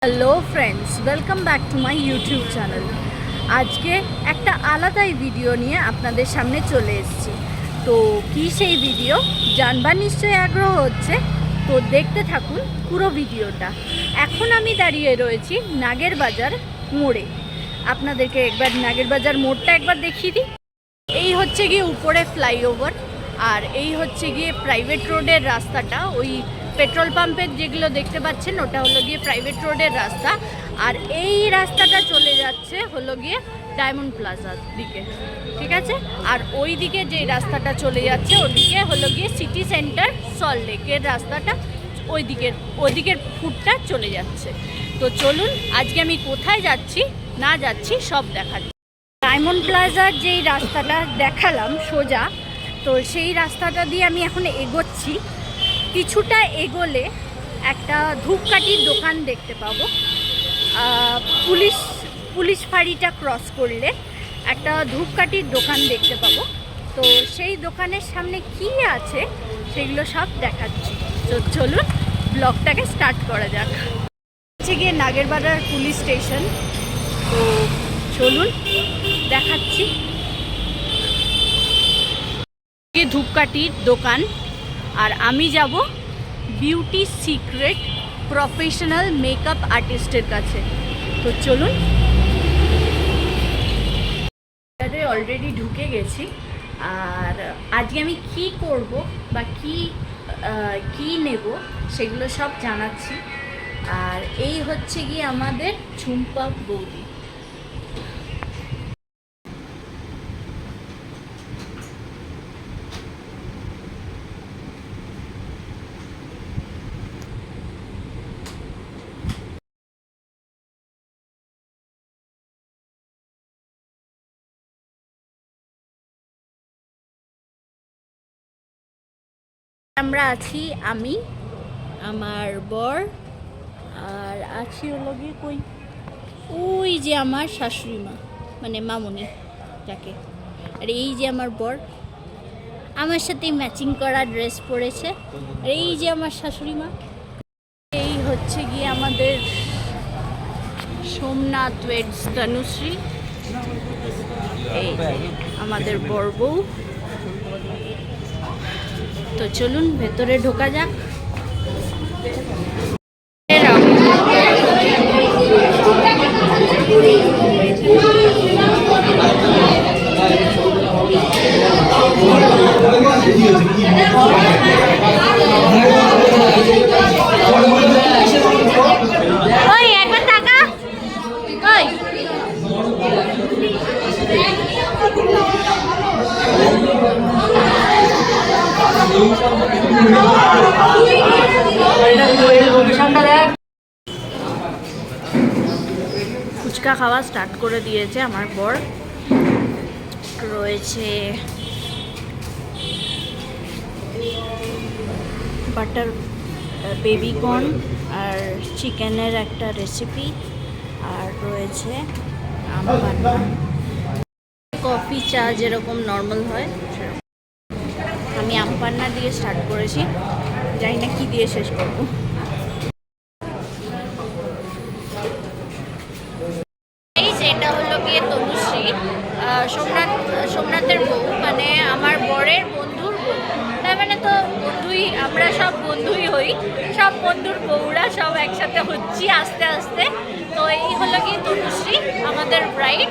Hello friends, welcome back to my YouTube channel. আজকে একটা আলাদাই ভিডিও নিয়ে আপনাদের সামনে চলে এসেছি। তো কী সেই ভিডিও জানবার নিশ্চয়ই আগ্রহ হচ্ছে, তো দেখতে থাকুন পুরো ভিডিওটা। এখন আমি দাঁড়িয়ে রয়েছি নাগেরবাজার মোড়ে। আপনাদেরকে একবার নাগেরবাজার মোড়টা একবার দেখিয়ে দিই। এই হচ্ছে গিয়ে উপরে ফ্লাইওভার, আর এই হচ্ছে গিয়ে প্রাইভেট রোডের রাস্তাটা। ওই পেট্রোল পাম্পের যেগুলো দেখতে পাচ্ছেন ওটা হলো গিয়ে প্রাইভেট রোডের রাস্তা, আর এই রাস্তাটা চলে যাচ্ছে হলো গিয়ে ডায়মন্ড প্লাজার দিকে, ঠিক আছে। আর ওই দিকে যে রাস্তাটা চলে যাচ্ছে ওদিকে হলো গিয়ে সিটি সেন্টার সল্টলেকের রাস্তাটা, ওইদিকের ফুটটা চলে যাচ্ছে। তো চলুন আজকে আমি কোথায় যাচ্ছি না যাচ্ছি সব দেখাচ্ছি। ডায়মন্ড প্লাজার যেই রাস্তাটা দেখালাম সোজা, তো সেই রাস্তাটা দিয়ে আমি এখন এগোচ্ছি। কিছুটা এগোলে একটা ধূপকাঠির দোকান দেখতে পাবো। পুলিশ ফাঁড়িটা ক্রস করলে একটা ধূপকাঠির দোকান দেখতে পাবো। তো সেই দোকানের সামনে কি আছে সেগুলো সব দেখাচ্ছি। তো চলুন ব্লগটাকে স্টার্ট করা যাক। হচ্ছে গিয়ে নাগেরবাজার পুলিশ স্টেশন, তো চলুন দেখাচ্ছি। ধূপকাঠির দোকান, আর আমি যাব বিউটি সিক্রেট প্রফেশনাল মেকআপ আর্টিস্টের কাছে। তো চলুন, অলরেডি ঢুকে গেছি। আর আজকে আমি কি করব বা কি নেব সেগুলো সব জানাচ্ছি। আর এই হচ্ছে গিয়ে আমাদের ঝুম্পা বৌদি। আমরা আছি আমি, আমার বর, আর আছি হলো গিয়ে কই ওই যে আমার শাশুড়ি মা, মানে মামুনি যাকে। আর এই যে আমার বর আমার সাথে ম্যাচিং করা ড্রেস পরেছে। আর এই যে আমার শাশুড়ি মা। এই হচ্ছে গিয়ে আমাদের সোমনাথ ওয়েডস তনুশ্রী, এই আমাদের বর বউ। তো চলুন ভেতরে ঢোকা যাক। ওই একবার টাকা ওই ফুচকা খাওয়া স্টার্ট করে দিয়েছে আমার বর। রয়েছে বাটার বেবিকর্ন আর চিকেনের একটা রেসিপি, আর রয়েছে আমপান্না, কফি চা যেরকম নর্মাল হয় সেরকম। আমি আমপান্না দিয়ে স্টার্ট করেছি, জানি না কি দিয়ে শেষ করবো। এই যেটা হলো গিয়ে তনুশ্রী, সোমনাথের বউ, মানে আমার বরের বন্ধুর বউ। তার মানে তো বন্ধুই, আমরা সব বন্ধুই হই, সব বন্ধুর বউরা সব একসাথে হচ্ছি আস্তে আস্তে। তো এই হলো গিয়ে তনুশ্রী আমাদের ব্রাইড,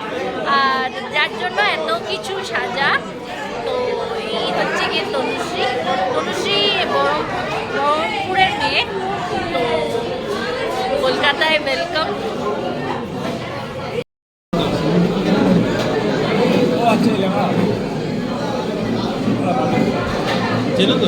আর যার জন্য এত কিছু সাজা। তো এই হচ্ছে গিয়ে তনুশ্রী বহরমপুরের মেয়ে। তো কলকাতায় ওয়েলকাম। চেনো তো?